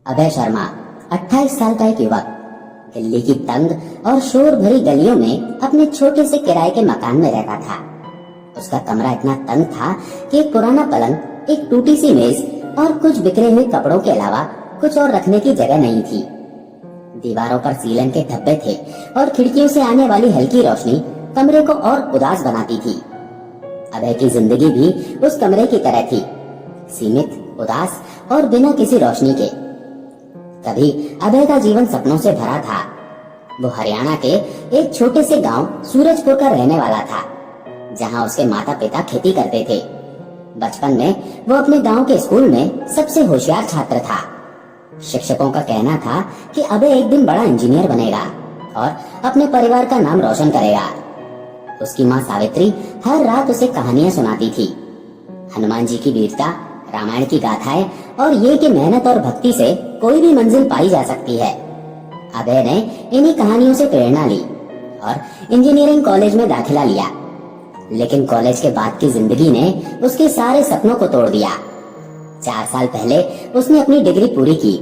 अभय शर्मा 28 साल का एक युवक दिल्ली की तंग और शोर भरी गलियों में अपने छोटे से किराए के मकान में रहता था। उसका कमरा इतना तंग था कि एक पुराना पलंग, एक टूटी सी मेज और कुछ बिखरे हुए कपड़ों के अलावा कुछ और रखने की जगह नहीं थी। दीवारों पर सीलन के धब्बे थे और खिड़कियों से आने वाली हल्की रोशनी कमरे को और उदास बनाती थी। अभय की जिंदगी भी उस कमरे की तरह थी, सीमित, उदास और बिना किसी रोशनी के। तभी अभय का जीवन सपनों से भरा था। वो हरियाणा के एक छोटे से गांव सूरजपुर का रहने वाला था, जहां उसके माता पिता खेती करते थे। बचपन में वो अपने गांव के स्कूल में सबसे होशियार छात्र था। शिक्षकों का कहना था कि अभय एक दिन बड़ा इंजीनियर बनेगा और अपने परिवार का नाम रोशन करेगा। उसकी माँ सावित्री हर रात उसे कहानियां सुनाती थी, हनुमान जी की वीरता, रामायण की गाथाएं और ये कि मेहनत और भक्ति से कोई भी मंजिल पाई जा सकती है। अभय ने इन्हीं कहानियों से प्रेरणा ली और इंजीनियरिंग कॉलेज में दाखिला लिया। लेकिन कॉलेज के बाद की जिंदगी ने उसके सारे सपनों को तोड़ दिया। 4 साल पहले उसने अपनी डिग्री पूरी की,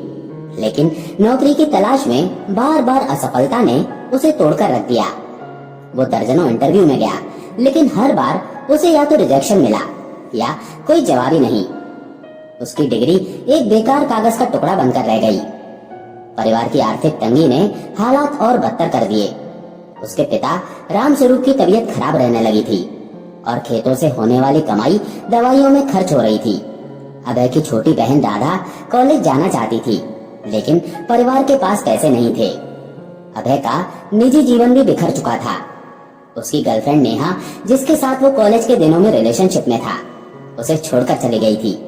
लेकिन नौकरी की तलाश में बार बार असफलता ने उसे तोड़कर रख दिया। वो दर्जनों इंटरव्यू में गया, लेकिन हर बार उसे या तो रिजेक्शन मिला या कोई जवाब ही नहीं। उसकी डिग्री एक बेकार कागज का टुकड़ा बनकर रह गई। परिवार की आर्थिक तंगी ने हालात और बदतर कर दिए। उसके पिता राम स्वरूप की तबीयत खराब रहने लगी थी और खेतों से होने वाली कमाई दवाइयों में खर्च हो रही थी। अभय की छोटी बहन राधा कॉलेज जाना चाहती थी, लेकिन परिवार के पास पैसे नहीं थे। अभय का निजी जीवन भी बिखर चुका था। उसकी गर्लफ्रेंड नेहा, जिसके साथ वो कॉलेज के दिनों में रिलेशनशिप में था, उसे छोड़कर चली गई थी।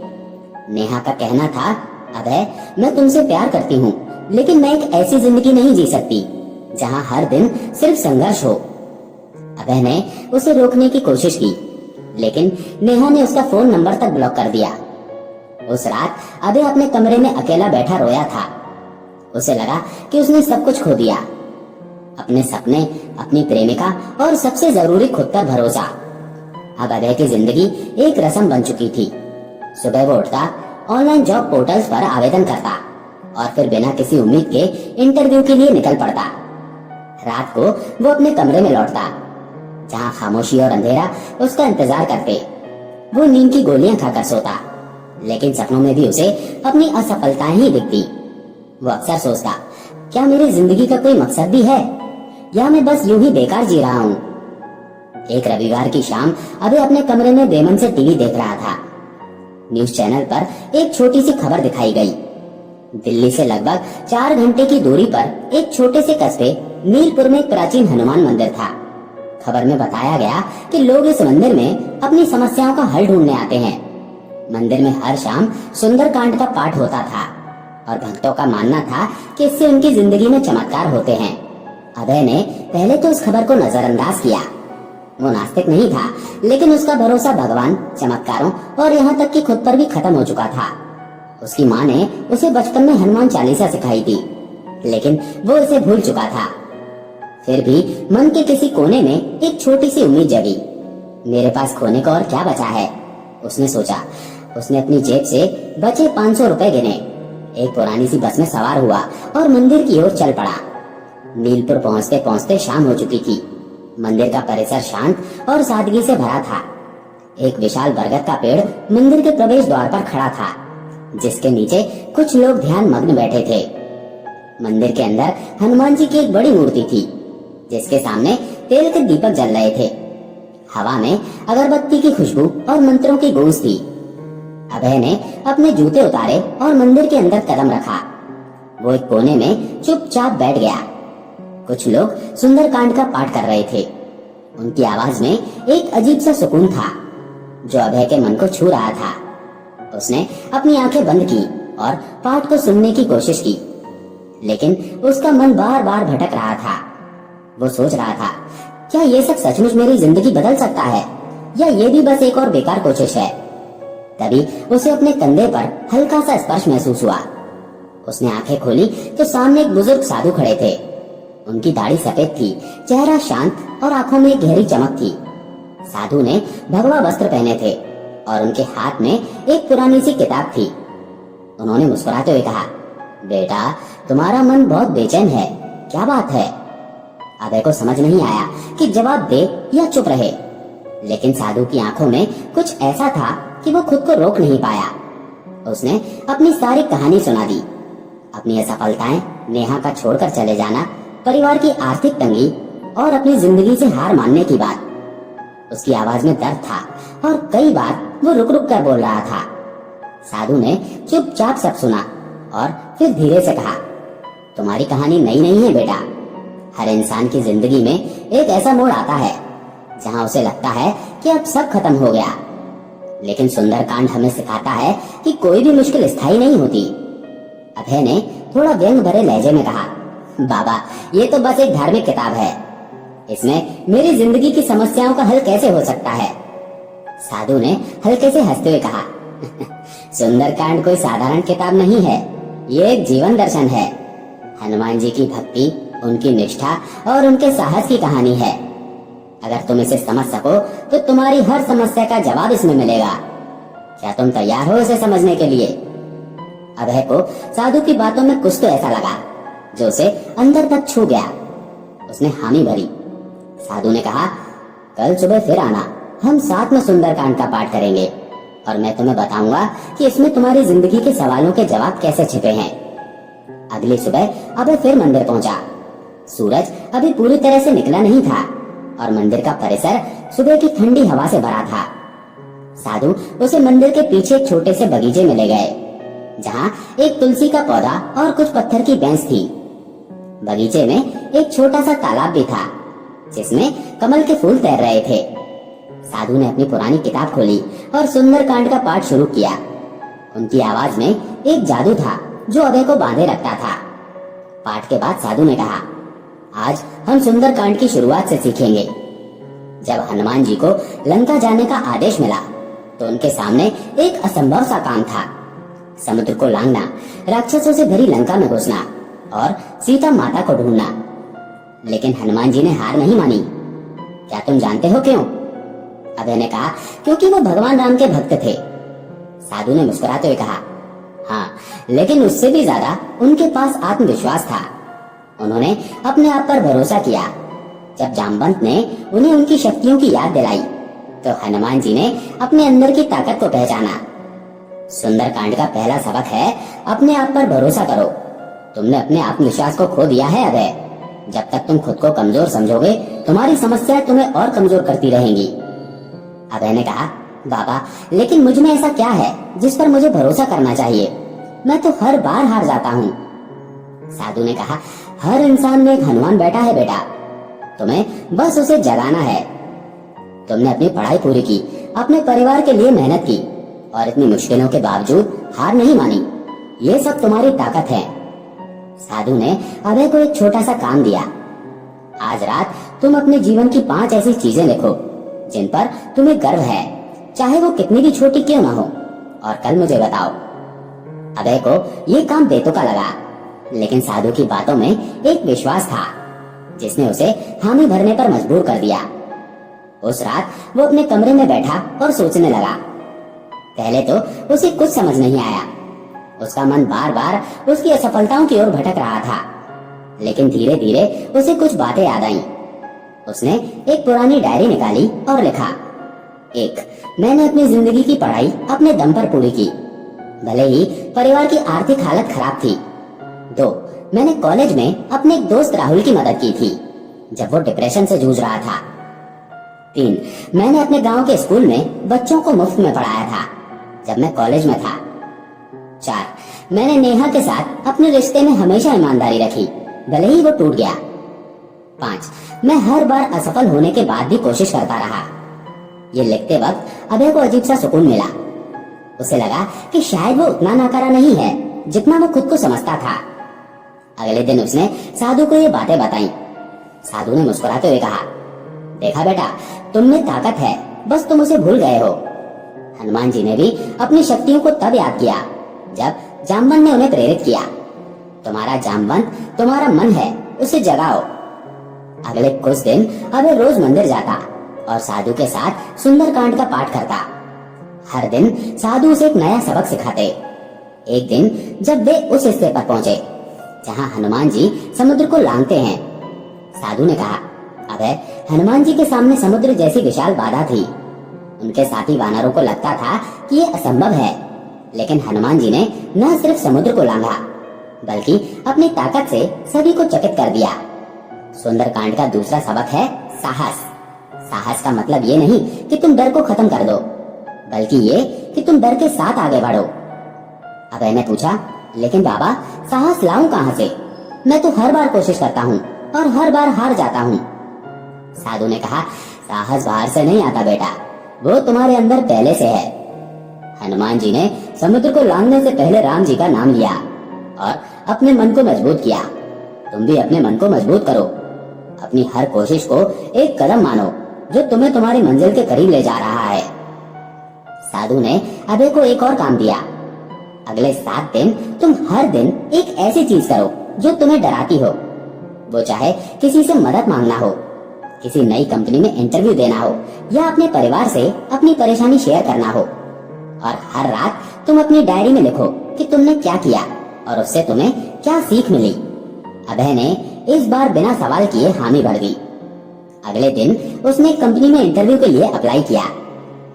नेहा का कहना था, अभय, मैं तुमसे प्यार करती हूँ, लेकिन मैं एक ऐसी जिंदगी नहीं जी सकती जहाँ हर दिन सिर्फ संघर्ष हो। अभय ने उसे रोकने की कोशिश की, लेकिन नेहा ने उसका फोन नंबर तक ब्लॉक कर दिया। उस रात अभय अपने कमरे में अकेला बैठा रोया था। उसे लगा कि उसने सब कुछ खो दिया, अपने सपने, अपनी प्रेमिका और सबसे जरूरी खुद पर भरोसा। अब अभय की जिंदगी एक रस्म बन चुकी थी। सुबह वो उठता, ऑनलाइन जॉब पोर्टल्स पर आवेदन करता और फिर बिना किसी उम्मीद के इंटरव्यू के लिए निकल पड़ता। रात को वो अपने कमरे में लौटता, जहाँ खामोशी और अंधेरा उसका इंतजार करते। वो नींद की गोलियां खाकर सोता, लेकिन सपनों में भी उसे अपनी असफलताएं ही दिखती। वो अक्सर सोचता, क्या मेरी जिंदगी का कोई मकसद भी है या मैं बस यूं ही बेकार जी रहा हूँ। एक रविवार की शाम अभय अपने कमरे में बेमन से टीवी देख रहा था। न्यूज चैनल पर एक छोटी सी खबर दिखाई गई। दिल्ली से लगभग 4 घंटे की दूरी पर एक छोटे से कस्बे नीलपुर में एक प्राचीन हनुमान मंदिर था। खबर में बताया गया कि लोग इस मंदिर में अपनी समस्याओं का हल ढूंढने आते हैं। मंदिर में हर शाम सुंदरकांड का पाठ होता था और भक्तों का मानना था कि इससे उनकी जिंदगी में चमत्कार होते हैं। अभय ने पहले तो इस खबर को नजरअंदाज किया। वो नास्तिक नहीं था, लेकिन उसका भरोसा भगवान, चमत्कारों और यहाँ तक कि खुद पर भी खत्म हो चुका था। उसकी माँ ने उसे बचपन में हनुमान चालीसा सिखाई थी, लेकिन वो इसे भूल चुका था। फिर भी मन के किसी कोने में एक छोटी सी उम्मीद जगी। मेरे पास खोने को और क्या बचा है, उसने सोचा। उसने अपनी जेब से बचे 500 रुपए गिने, एक पुरानी सी बस में सवार हुआ और मंदिर की ओर चल पड़ा। नीलपुर पहुंचते पहुंचते शाम हो चुकी थी। मंदिर का परिसर शांत और सादगी से भरा था। एक विशाल बरगद का पेड़ मंदिर के प्रवेश द्वार पर खड़ा था, जिसके नीचे कुछ लोग ध्यान मग्न बैठे थे। मंदिर के अंदर हनुमान जी की एक बड़ी मूर्ति थी, जिसके सामने तेल के दीपक जल रहे थे। हवा में अगरबत्ती की खुशबू और मंत्रों की गूंज थी। अभय ने अपने जूते उतारे और मंदिर के अंदर कदम रखा। वो एक कोने में चुपचाप बैठ गया। कुछ लोग सुंदरकांड का पाठ कर रहे थे। उनकी आवाज में एक अजीब सा सुकून था, जो अभय के मन को छू रहा था। उसने अपनी आंखें बंद की और पाठ को सुनने की कोशिश की, लेकिन उसका मन बार बार भटक रहा था। वो सोच रहा था, क्या ये सब सचमुच मेरी जिंदगी बदल सकता है या ये भी बस एक और बेकार कोशिश है। तभी उसे अपने कंधे पर हल्का सा स्पर्श महसूस हुआ। उसने आंखें खोली तो सामने एक बुजुर्ग साधु खड़े थे। उनकी दाढ़ी सफेद थी, चेहरा शांत और आंखों में गहरी चमक थी। साधु ने भगवा वस्त्र पहने थे और उनके हाथ में एक पुरानी सी किताब थी। उन्होंने मुस्कुराते हुए कहा, बेटा, तुम्हारा मन बहुत बेचैन है, क्या बात है? अभय को समझ नहीं आया कि जवाब दे या चुप रहे, लेकिन साधु की आंखों में कुछ ऐसा था कि वो खुद को रोक नहीं पाया। उसने अपनी सारी कहानी सुना दी, अपनी असफलताएं, नेहा का छोड़कर चले जाना, परिवार की आर्थिक तंगी और अपनी जिंदगी से हार मानने की बात। उसकी आवाज में दर्द था और कई बार वो रुक रुक कर बोल रहा था। साधु ने चुपचाप सब सुना और फिर धीरे से कहा, तुम्हारी कहानी नई नहीं है बेटा। हर इंसान की जिंदगी में एक ऐसा मोड़ आता है जहां उसे लगता है कि अब सब खत्म हो गया, लेकिन सुंदरकांड हमें सिखाता है कि कोई भी मुश्किल स्थायी नहीं होती। अभय ने थोड़ा व्यंग भरे लहजे में कहा, बाबा, ये तो बस एक धार्मिक किताब है, इसमें मेरी जिंदगी की समस्याओं का हल कैसे हो सकता है? साधु ने हल्के से हंसते हुए कहा, सुंदरकांड कोई साधारण किताब नहीं है, ये एक जीवन दर्शन है। हनुमान जी की भक्ति, उनकी निष्ठा और उनके साहस की कहानी है। अगर तुम इसे समझ सको तो तुम्हारी हर समस्या का जवाब इसमें मिलेगा। क्या तुम तैयार हो इसे समझने के लिए? अभय को साधु की बातों में कुछ तो ऐसा लगा जो उसे अंदर तक छू गया। उसने हामी भरी। साधु ने कहा, कल सुबह फिर आना, हम साथ में सुंदरकांड का पाठ करेंगे और मैं तुम्हें बताऊंगा कि इसमें तुम्हारी जिंदगी के सवालों के जवाब कैसे छिपे हैं। अगली सुबह अभय फिर मंदिर पहुंचा। सूरज अभी पूरी तरह से निकला नहीं था और मंदिर का परिसर सुबह की ठंडी हवा से भरा था। साधु उसे मंदिर के पीछे एक छोटे से बगीचे में ले गए, जहाँ एक तुलसी का पौधा और कुछ पत्थर की बेंच थी। बगीचे में एक छोटा सा तालाब भी था, जिसमें कमल के फूल तैर रहे थे। साधु ने अपनी पुरानी किताब खोली और सुंदरकांड का पाठ शुरू किया। उनकी आवाज में एक जादू था जो अभय को बांधे रखता था। पाठ के बाद साधु ने कहा, आज हम सुंदरकांड की शुरुआत से सीखेंगे। जब हनुमान जी को लंका जाने का आदेश मिला तो उनके सामने एक असंभव सा काम था, समुद्र को लांघना, राक्षसों से भरी लंका में घुसना और सीता माता को ढूंढना। लेकिन हनुमान जी ने हार नहीं मानी। क्या तुम जानते हो क्यों? अभय ने कहा, क्योंकि वो भगवान राम के भक्त थे। साधु ने मुस्कुराते हुए कहा, हाँ, लेकिन उससे भी ज्यादा उनके पास आत्मविश्वास था। उन्होंने अपने आप पर भरोसा किया। जब जामवंत ने उन्हें उनकी शक्तियों की याद दिलाई तो हनुमान जी ने अपने अंदर की ताकत को पहचाना। सुंदरकांड का पहला सबक है, अपने आप पर भरोसा करो। तुमने अपने आत्मविश्वास को खो दिया है अभय। जब तक तुम खुद को कमजोर समझोगे, तुम्हारी समस्याएं तुम्हें और कमजोर करती रहेंगी। अभय ने कहा, बाबा, लेकिन मुझ में ऐसा क्या है जिस पर मुझे भरोसा करना चाहिए? मैं तो हर बार हार जाता हूँ। साधु ने कहा, हर इंसान में एक हनुमान बैठा है बेटा, तुम्हें बस उसे जगाना है। तुमने अपनी पढ़ाई पूरी की, अपने परिवार के लिए मेहनत की और इतनी मुश्किलों के बावजूद हार नहीं मानी। ये सब तुम्हारी ताकत है। साधु ने अभय को एक छोटा सा काम दिया। आज रात तुम अपने जीवन की 5 ऐसी चीजें लिखो जिन पर तुम्हें गर्व है, चाहे वो कितनी भी छोटी क्यों ना हो, और कल मुझे बताओ। अभय को ये काम बेतुका लगा, लेकिन साधु की बातों में एक विश्वास था जिसने उसे हामी भरने पर मजबूर कर दिया। उस रात वो अपने कमरे में बैठा और सोचने लगा। पहले तो उसे कुछ समझ नहीं आया। उसका मन बार बार उसकी असफलताओं की ओर भटक रहा था, लेकिन धीरे धीरे उसे कुछ बातें याद आईं। उसने एक पुरानी डायरी निकाली और लिखा, 1. मैंने अपनी जिंदगी की पढ़ाई अपने दम पर पूरी की, भले ही परिवार की आर्थिक हालत खराब थी। 2. मैंने कॉलेज में अपने एक दोस्त राहुल की मदद की थी जब वो डिप्रेशन से जूझ रहा था। 3. मैंने अपने गांव के स्कूल में बच्चों को मुफ्त में पढ़ाया था जब मैं कॉलेज में था। 4. मैंने नेहा के साथ अपने रिश्ते में हमेशा ईमानदारी रखी, भले ही वो टूट गया। 5. मैं हर बार असफल होने के बाद भी कोशिश करता रहा। ये लिखते वक्त अभय को अजीब सा सुकून मिला। उसे लगा कि शायद वो उतना नाकारा नहीं है जितना वो खुद को समझता था। अगले दिन उसने साधु को ये बातें बताई। साधु ने मुस्कुराते हुए कहा, देखा बेटा, तुम में ताकत है, बस तुम उसे भूल गए हो। हनुमान जी ने भी अपनी शक्तियों को तब याद किया जब जामवंत ने उन्हें प्रेरित किया। तुम्हारा जामवंत तुम्हारा मन है, उसे जगाओ। अगले कुछ दिन अभय रोज मंदिर जाता और साधु के साथ सुंदरकांड का पाठ करता। हर दिन साधु उसे एक नया सबक सिखाते। एक दिन जब वे उस हिस्से पर पहुंचे जहां हनुमान जी समुद्र को लांघते हैं, साधु ने कहा, अबे हनुमान जी के सामने समुद्र जैसी विशाल बाधा थी। उनके साथी वानरों को लगता था कि ये असंभव है, लेकिन हनुमान जी ने न सिर्फ समुद्र को लांघा बल्कि अपनी ताकत से सभी को चकित कर दिया। सुंदरकांड का दूसरा सबक है साहस। साहस का मतलब ये नहीं कि तुम डर को खत्म कर दो, बल्कि ये कि तुम डर के साथ आगे बढ़ो। अभय ने पूछा, लेकिन बाबा साहस लाऊं कहां से? मैं तो हर बार कोशिश करता हूँ और हर बार हार जाता हूँ। साधु ने कहा, साहस बाहर से नहीं आता बेटा, वो तुम्हारे अंदर पहले से है। हनुमान जी ने समुद्र को लांघने से पहले राम जी का नाम लिया और अपने मन को मजबूत किया। तुम भी अपने मन को मजबूत करो। अपनी हर कोशिश को एक कदम मानो जो तुम्हें तुम्हारी मंजिल के करीब ले जा रहा है। साधु ने अभय को एक और काम दिया। अगले 7 दिन तुम हर दिन एक ऐसी चीज करो जो तुम्हें डराती हो। वो चाहे किसी से मदद मांगना हो, किसी नई कंपनी में इंटरव्यू देना हो, या अपने परिवार से अपनी परेशानी शेयर करना हो। और हर रात तुम अपनी डायरी में लिखो कि तुमने क्या किया और उससे तुम्हें क्या सीख मिली। अभय ने इस बार बिना सवाल किए हामी भर दी। अगले दिन उसने कंपनी में इंटरव्यू के लिए अप्लाई किया,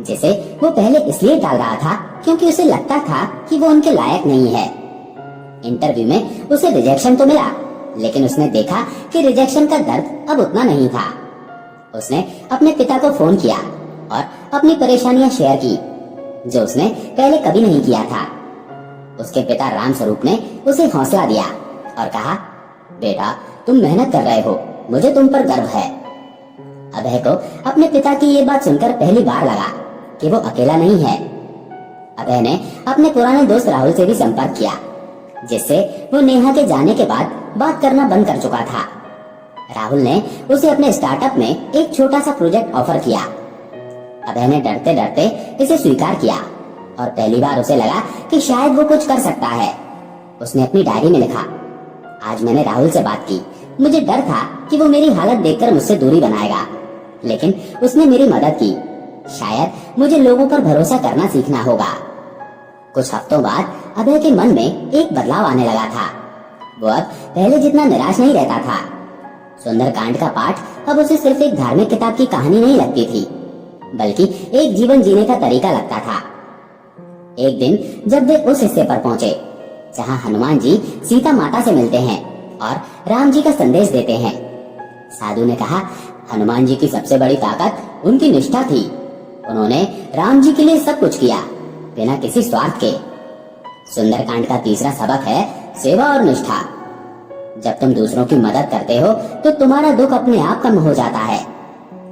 जिसे वो पहले इसलिए टाल रहा था क्योंकि उसे लगता था कि वो उनके लायक नहीं है। इंटरव्यू में उसे रिजेक्शन तो मिला, लेकिन उसने देखा कि रिजेक्शन का दर्द अब उतना नहीं था। उसने अपने पिता को फोन किया और अपनी परेशानियां शेयर की, जो उसने पहले कभी नहीं किया था। उसके पिता राम स्वरूप ने उसे हौसला दिया और कहा, बेटा तुम मेहनत कर रहे हो, मुझे तुम पर गर्व है। अभय को अपने पिता की ये बात सुनकर पहली बार लगा कि वो अकेला नहीं है। अभय ने अपने पुराने दोस्त राहुल से भी संपर्क किया, जिससे वो नेहा के जाने के बाद बात करना बंद कर चुका था। राहुल ने उसे अपने स्टार्टअप में एक छोटा सा प्रोजेक्ट ऑफर किया। अभय ने डरते डरते इसे स्वीकार किया और पहली बार उसे लगा कि शायद वो कुछ कर सकता है। उसने अपनी डायरी में लिखा, आज मैंने राहुल से बात की। मुझे डर था कि वो मेरी हालत देखकर मुझसे दूरी बनाएगा, लेकिन उसने मेरी मदद की। शायद मुझे लोगों पर भरोसा करना सीखना होगा। कुछ हफ्तों बाद अभय के मन में एक बदलाव आने लगा था। वो अब पहले जितना निराश नहीं रहता था। सुंदरकांड का पाठ अब उसे सिर्फ एक धार्मिक किताब की कहानी नहीं लगती थी, बल्कि एक जीवन जीने का तरीका लगता था। एक दिन जब वे उस हिस्से पर पहुंचे जहां हनुमान जी सीता माता से मिलते हैं और राम जी का संदेश देते हैं, साधु ने कहा, हनुमान जी की सबसे बड़ी ताकत उनकी निष्ठा थी। उन्होंने राम जी के लिए सब कुछ किया, बिना किसी स्वार्थ के। सुंदरकांड का तीसरा सबक है सेवा और निष्ठा। जब तुम दूसरों की मदद करते हो तो तुम्हारा दुख अपने आप कम हो जाता है।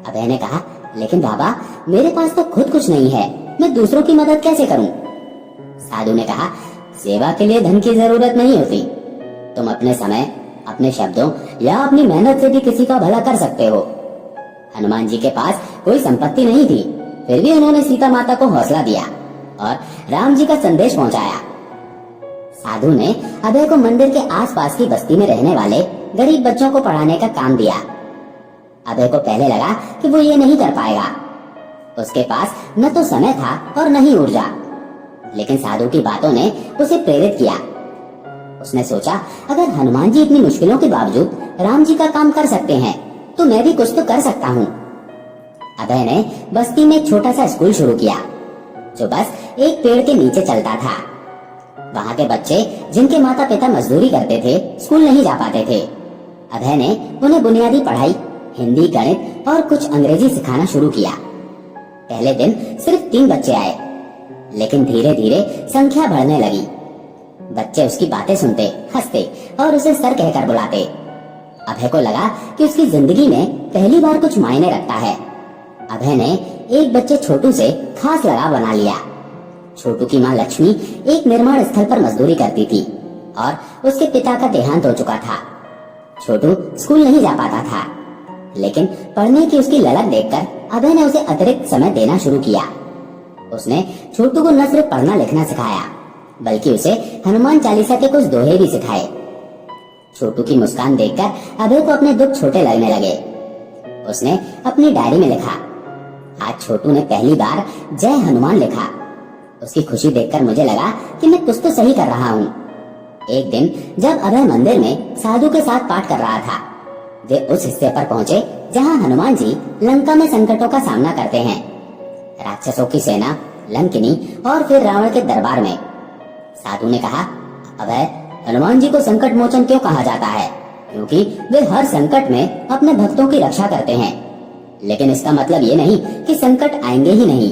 अभय ने कहा, लेकिन बाबा मेरे पास तो खुद कुछ नहीं है, मैं दूसरों की मदद कैसे करूं? साधु ने कहा, सेवा के लिए धन की जरूरत नहीं होती। तुम अपने समय, अपने शब्दों या अपनी मेहनत से भी किसी का भला कर सकते हो। हनुमान जी के पास कोई संपत्ति नहीं थी, फिर भी उन्होंने सीता माता को हौसला दिया और राम जी का संदेश पहुंचाया। साधु ने अभय को मंदिर के आसपास की बस्ती में रहने वाले गरीब बच्चों को पढ़ाने का काम दिया। अभय को पहले लगा कि वो ये नहीं कर पाएगा। उसके पास न तो समय था और न ही ऊर्जा, लेकिन साधु की बातों ने उसे प्रेरित किया। उसने सोचा, अगर हनुमान जी इतनी मुश्किलों के बावजूद राम जी का काम कर सकते हैं, तो मैं भी कुछ तो कर सकता हूँ। अभय ने बस्ती में एक छोटा सा स्कूल शुरू किया, जो बस एक पेड़ के नीचे चलता था। वहाँ के बच्चे जिनके माता पिता मजदूरी करते थे, स्कूल नहीं जा पाते थे। अभय ने उन्हें बुनियादी पढ़ाई, हिंदी, गणित और कुछ अंग्रेजी सिखाना शुरू किया। पहले दिन सिर्फ 3 बच्चे आए, लेकिन धीरे धीरे संख्या बढ़ने लगी। बच्चे उसकी बातें सुनते, हंसते और उसे सर कहकर बुलाते। अभय को लगा कि उसकी जिंदगी में पहली बार कुछ मायने रखता है। अभय ने एक बच्चे छोटू से खास लगाव बना लिया। छोटू की माँ लक्ष्मी एक निर्माण स्थल पर मजदूरी करती थी और उसके पिता का देहांत हो चुका था। छोटू स्कूल नहीं जा पाता था, लेकिन पढ़ने की उसकी ललक देखकर अभय ने उसे अतिरिक्त समय देना शुरू किया। उसने छोटू को न सिर्फ पढ़ना लिखना सिखाया, बल्कि उसे हनुमान चालीसा के कुछ दोहे भी सिखाए। छोटू की मुस्कान देखकर अभय को अपने दुख छोटे लगने लगे। उसने अपनी डायरी में लिखा, आज छोटू ने पहली बार जय हनुमान लिखा। उसकी खुशी देखकर मुझे लगा कि मैं कुछ तो सही कर रहा हूँ। एक दिन जब अभय मंदिर में साधु के साथ पाठ कर रहा था, वे उस हिस्से पर पहुंचे जहां हनुमान जी लंका में संकटों का सामना करते हैं। राक्षसों की सेना, लंकिनी और फिर रावण के दरबार में। साधु ने कहा, अभय, हनुमान जी को संकट मोचन क्यों कहा जाता है? क्योंकि वे हर संकट में अपने भक्तों की रक्षा करते हैं, लेकिन इसका मतलब ये नहीं कि संकट आएंगे ही नहीं।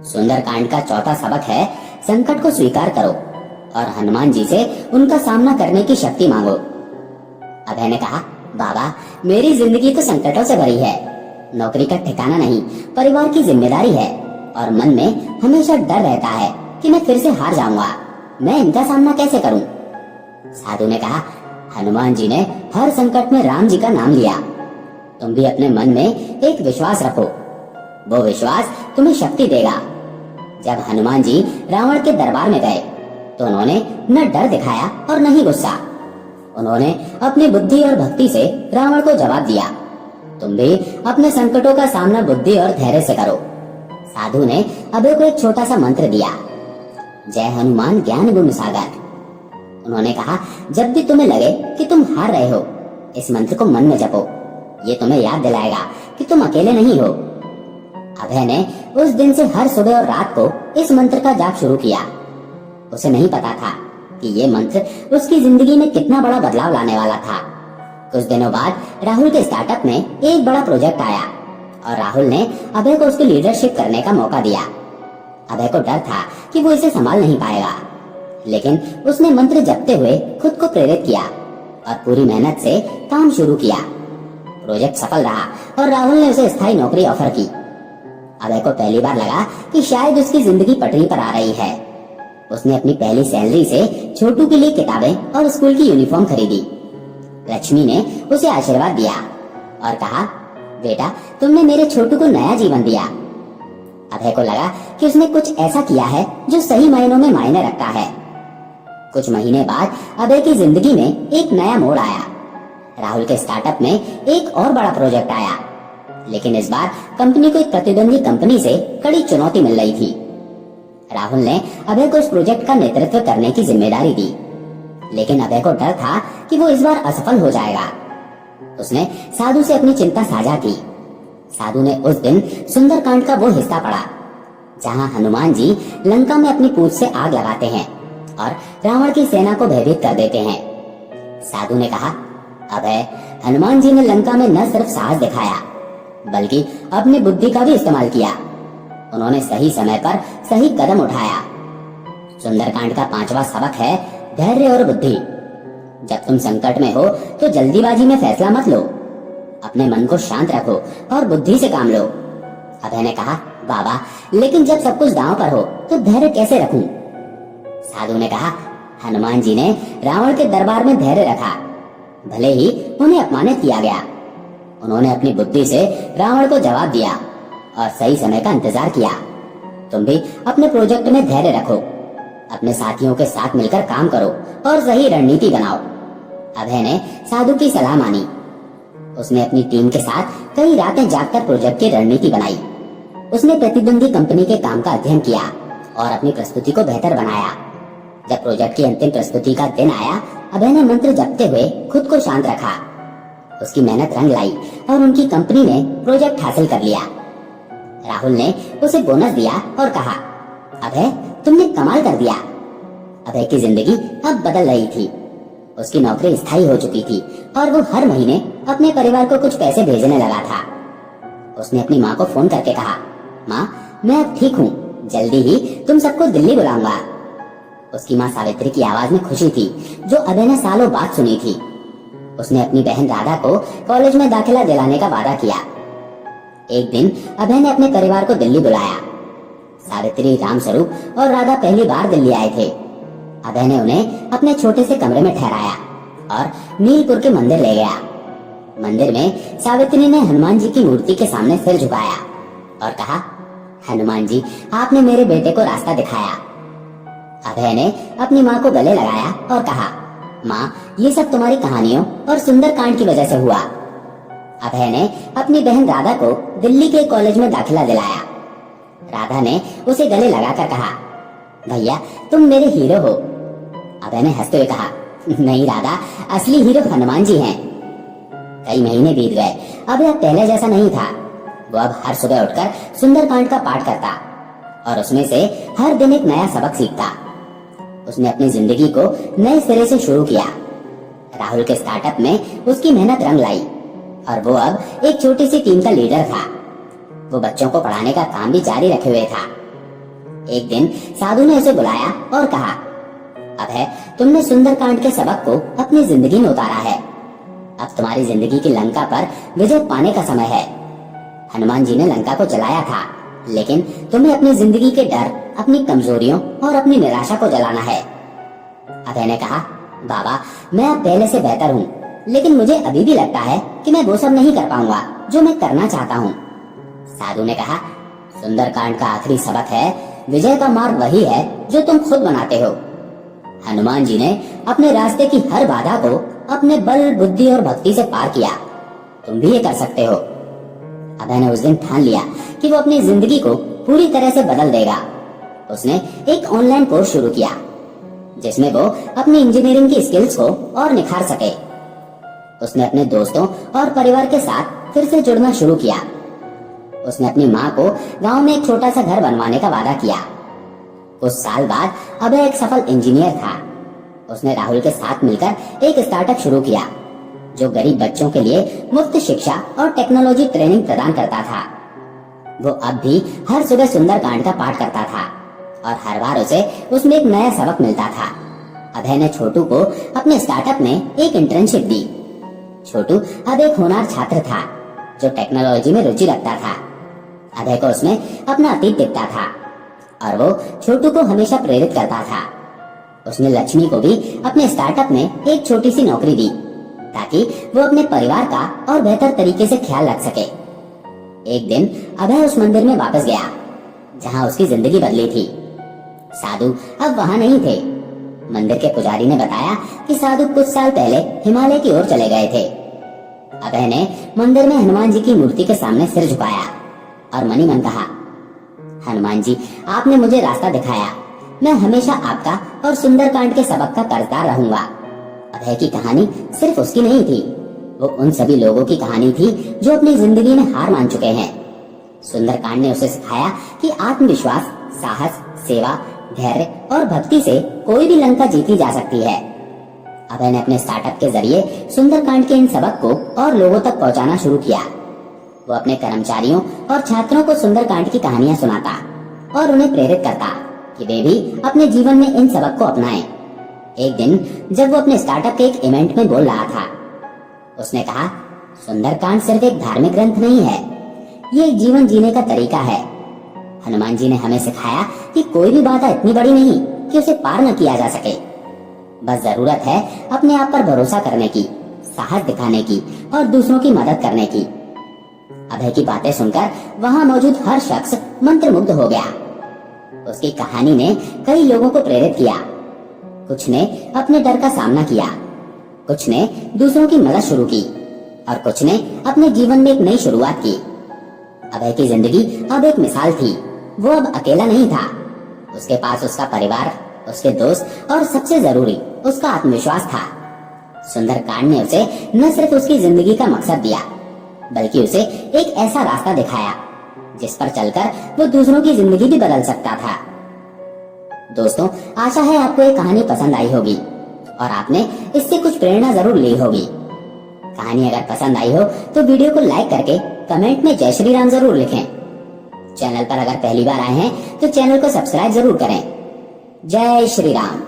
सुंदरकांड का चौथा सबक है, संकट को स्वीकार करो और हनुमान जी से उनका सामना करने की शक्ति मांगो। अभय ने कहा, बाबा, मेरी जिंदगी तो संकटों से भरी है। नौकरी का ठिकाना नहीं, परिवार की जिम्मेदारी है और मन में हमेशा डर रहता है कि मैं फिर से हार जाऊंगा। मैं इनका सामना कैसे करूं? साधु ने कहा, हनुमान जी ने हर संकट में राम जी का नाम लिया। तुम भी अपने मन में एक विश्वास रखो, वो विश्वास तुम्हें शक्ति देगा। जब हनुमान जी रावण के दरबार में गए तो उन्होंने न डर दिखाया और न ही गुस्सा। उन्होंने अपनी बुद्धि और भक्ति से रावण को जवाब दिया। तुम भी अपने संकटों का सामना बुद्धि और धैर्य से करो। साधु ने अभय को एक छोटा सा मंत्र दिया, जय हनुमान ज्ञान गुण सागर। उन्होंने कहा, जब भी तुम्हें लगे कि तुम हार रहे हो, इस मंत्र को मन में जपो। ये तुम्हें याद दिलाएगा कि तुम अकेले नहीं हो। अभय ने उस दिन से हर सुबह और रात को इस मंत्र का जाप शुरू किया। उसे नहीं पता था कि ये मंत्र उसकी जिंदगी में कितना बड़ा बदलाव लाने वाला था। कुछ दिनों बाद राहुल के स्टार्टअप में एक बड़ा प्रोजेक्ट आया और राहुल ने अभय को उसकी लीडरशिप करने का मौका दिया। अभय को डर था कि वो इसे संभाल नहीं पाएगा, लेकिन उसने मंत्र जपते हुए खुद को प्रेरित किया और पूरी मेहनत से काम शुरू किया। प्रोजेक्ट सफल रहा और राहुल ने उसे स्थायी नौकरी ऑफर की। अभय को पहली बार लगा कि शायद उसकी जिंदगी पटरी पर आ रही है। उसने अपनी पहली सैलरी से छोटू के लिए किताबें और स्कूल की यूनिफॉर्म खरीदी। लक्ष्मी ने उसे आशीर्वाद दिया और कहा, बेटा, तुमने मेरे छोटू को नया जीवन दिया। अभय को लगा कि उसने कुछ ऐसा किया है जो सही मायनों में मायने रखता है। कुछ महीने बाद अभय की जिंदगी में एक नया मोड़ आया। राहुल के स्टार्टअप में एक और बड़ा प्रोजेक्ट आया, लेकिन इस बार कंपनी को एक प्रतिद्वंदी कंपनी से कड़ी चुनौती मिल रही थी। राहुल ने अभय को इस प्रोजेक्ट का नेतृत्व करने की जिम्मेदारी दी, लेकिन अभय को डर था कि वो इस बार असफल हो जाएगा। उसने साधु से अपनी चिंता साझा की। साधु ने उस दिन सुंदरकांड का वो हिस्सा पढ़ा जहां हनुमान जी लंका में अपनी पूंछ से आग लगाते हैं और रावण की सेना को भयभीत कर देते हैं। साधु ने कहा, अभय, हनुमान जी ने लंका में न सिर्फ साहस दिखाया बल्कि अपनी बुद्धि का भी इस्तेमाल किया। उन्होंने सही समय पर सही कदम उठाया। सुंदरकांड का 5वां सबक है, धैर्य और बुद्धि। जब तुम संकट में हो तो जल्दीबाजी में फैसला मत लो। अपने मन को शांत रखो और बुद्धि से काम लो। अभय ने कहा, बाबा, लेकिन जब सब कुछ दांव पर हो तो धैर्य कैसे रखूं? साधु ने कहा, हनुमान जी ने रावण के दरबार में धैर्य रखा, भले ही उन्हें अपमानित किया गया। उन्होंने अपनी बुद्धि से रावण को जवाब दिया और सही समय का इंतजार किया। तुम भी अपने प्रोजेक्ट में धैर्य रखो, अपने साथियों के साथ मिलकर काम करो और सही रणनीति बनाओ। अभय ने साधु की सलाह मानी। उसने अपनी टीम के साथ कई रातें जागकर प्रोजेक्ट की रणनीति बनाई। उसने प्रतिद्वंदी कंपनी के काम का अध्ययन किया और अपनी प्रस्तुति को बेहतर बनाया। जब प्रोजेक्ट की अंतिम प्रस्तुति का दिन आया, अभय ने मंत्र जपते हुए खुद को शांत रखा। उसकी मेहनत रंग लाई और उनकी कंपनी ने प्रोजेक्ट हासिल कर लिया। राहुल ने उसे बोनस दिया और कहा, अभय, तुमने कमाल कर दिया। अभय की जिंदगी अब बदल रही थी। उसकी नौकरी स्थायी हो चुकी थी और वो हर महीने अपने परिवार को कुछ पैसे भेजने लगा था। उसने अपनी माँ को फोन करके कहा, माँ, मैं अब ठीक हूँ, जल्दी ही तुम सबको दिल्ली बुलाऊंगा। उसकी माँ सावित्री की आवाज में खुशी थी जो अभय ने सालों बाद सुनी थी। उसने अपनी बहन राधा को कॉलेज में दाखिला दिलाने का वादा किया। एक दिन अभय ने अपने परिवार को दिल्ली बुलाया। सावित्री, रामस्वरूप और राधा पहली बार दिल्ली आए थे। अभय ने उन्हें अपने छोटे से कमरे में ठहराया और नीलपुर के मंदिर ले गया। मंदिर में सावित्री ने हनुमान जी की मूर्ति के सामने सिर झुकाया और कहा, हनुमान जी, आपने मेरे बेटे को रास्ता दिखाया। अभय ने अपनी माँ को गले लगाया और कहा, माँ, ये सब तुम्हारी कहानियों और सुंदरकांड की वजह से हुआ। अभय ने अपनी बहन राधा को दिल्ली के कॉलेज में दाखिला दिलाया। राधा ने उसे गले लगाकर कहा, भैया तुम मेरे हीरो हो। अभय ने हंसते हुए कहा, नहीं राधा, असली हीरो हनुमान जी हैं। कई महीने बीत गए। अभय पहले जैसा नहीं था। वो अब हर सुबह उठकर सुंदरकांड का पाठ करता और उसमें से हर दिन एक नया सबक सीखता। उसने अपनी जिंदगी को नए सिरे से शुरू किया। राहुल के स्टार्टअप में उसकी मेहनत रंग लाई और वो अब एक छोटी सी टीम का लीडर था। वो बच्चों को पढ़ाने का काम भी जारी रखे हुए था। एक दिन साधु ने उसे बुलाया और कहा, अभय तुमने सुंदरकांड के सबक को अपनी जिंदगी में उतारा है। अब तुम्हारी जिंदगी की लंका पर विजय पाने का समय है। हनुमान जी ने लंका को जलाया था, लेकिन तुम्हें अपनी जिंदगी के डर, अपनी कमजोरियों और अपनी निराशा को जलाना है। अभय ने कहा, बाबा मैं अब पहले से बेहतर हूँ, लेकिन मुझे अभी भी लगता है कि मैं वो सब नहीं कर पाऊंगा जो मैं करना चाहता हूँ। साधु ने कहा, सुंदरकांड का आखिरी सबक है, विजय का मार्ग वही है जो तुम खुद बनाते हो। हनुमान जी ने अपने रास्ते की हर बाधा को अपने बल, बुद्धि और भक्ति से पार किया। तुम भी ये कर सकते हो। अभय ने उस दिन ठान लिया कि वो अपनी जिंदगी को पूरी तरह से बदल देगा। उसने एक ऑनलाइन कोर्स शुरू किया जिसमें वो अपनी इंजीनियरिंग की स्किल्स को और निखार सके। उसने अपने दोस्तों और परिवार के साथ फिर से जुड़ना शुरू किया। उसने अपनी माँ को गांव में एक छोटा सा घर बनवाने का वादा किया। कुछ साल बाद अभय एक सफल इंजीनियर था। उसने राहुल के साथ मिलकर एक स्टार्टअप शुरू किया जो गरीब बच्चों के लिए मुफ्त शिक्षा और टेक्नोलॉजी ट्रेनिंग प्रदान करता था। वो अब भी हर सुबह सुंदरकांड का पाठ करता था और हर बार उसे उसमें एक नया सबक मिलता था। अभय ने छोटू को अपने स्टार्टअप में एक इंटर्नशिप दी। छोटू अब एक होनहार छात्र था जो टेक्नोलॉजी में रुचि रखता था। अभय को उसमें अपना अतीत दिखता था और वो छोटू को हमेशा प्रेरित करता था। उसने लक्ष्मी को भी अपने स्टार्टअप में एक छोटी सी नौकरी दी ताकि वो अपने परिवार का और बेहतर तरीके से ख्याल रख सके। एक दिन अभय उस मंदिर में वापस गया जहाँ उसकी जिंदगी बदली थी। साधु अब वहाँ नहीं थे। मंदिर के पुजारी ने बताया कि साधु कुछ साल पहले हिमालय की ओर चले गए थे। अभय ने मंदिर में हनुमान जी की मूर्ति के सामने सिर झुकाया और मनी मन कहा, हनुमान जी आपने मुझे रास्ता दिखाया। मैं हमेशा आपका और सुंदरकांड के सबक का कर्जदार रहूंगा। अभय की कहानी सिर्फ उसकी नहीं थी, वो उन सभी लोगों की कहानी थी जो अपनी जिंदगी में हार मान चुके हैं। सुंदरकांड ने उसे सिखाया कि आत्मविश्वास, साहस, सेवा, धैर्य और भक्ति से कोई भी लंका जीती जा सकती है। अभय ने अपने स्टार्टअप के जरिए सुंदरकांड के इन सबक को और लोगों तक पहुंचाना शुरू किया। वो अपने कर्मचारियों और छात्रों को सुंदरकांड की कहानियां सुनाता और उन्हें प्रेरित करता कि वे भी अपने जीवन में इन सबक को अपनाएं। एक दिन जब वो अपने स्टार्टअप के एक इवेंट में बोल रहा था, उसने कहा, सुंदरकांड सिर्फ एक धार्मिक ग्रंथ नहीं है, ये एक जीवन जीने का तरीका है। हनुमान जी ने हमें सिखाया कि कोई भी बाधा इतनी बड़ी नहीं कि उसे पार न किया जा सके। बस जरूरत है अपने आप पर भरोसा करने की, साहस दिखाने की और दूसरों की मदद करने की। अभय की बातें सुनकर वहाँ मौजूद हर शख्स मंत्रमुग्ध हो गया। उसकी कहानी ने कई लोगों को प्रेरित किया। कुछ ने अपने डर का सामना किया, कुछ ने दूसरों की मदद शुरू की और कुछ ने अपने जीवन में एक नई शुरुआत की। अभय की जिंदगी अब एक मिसाल थी। वो अब अकेला नहीं था। उसके पास उसका परिवार, उसके दोस्त और सबसे जरूरी उसका आत्मविश्वास था। सुंदरकांड ने उसे न सिर्फ उसकी जिंदगी का मकसद दिया, बल्कि उसे एक ऐसा रास्ता दिखाया जिस पर चलकर वो दूसरों की जिंदगी भी बदल सकता था। दोस्तों, आशा है आपको ये कहानी पसंद आई होगी और आपने इससे कुछ प्रेरणा जरूर ली होगी। कहानी अगर पसंद आई हो तो वीडियो को लाइक करके कमेंट में जय श्री राम जरूर लिखें। चैनल पर अगर पहली बार आए हैं तो चैनल को सब्सक्राइब जरूर करें। जय श्री राम।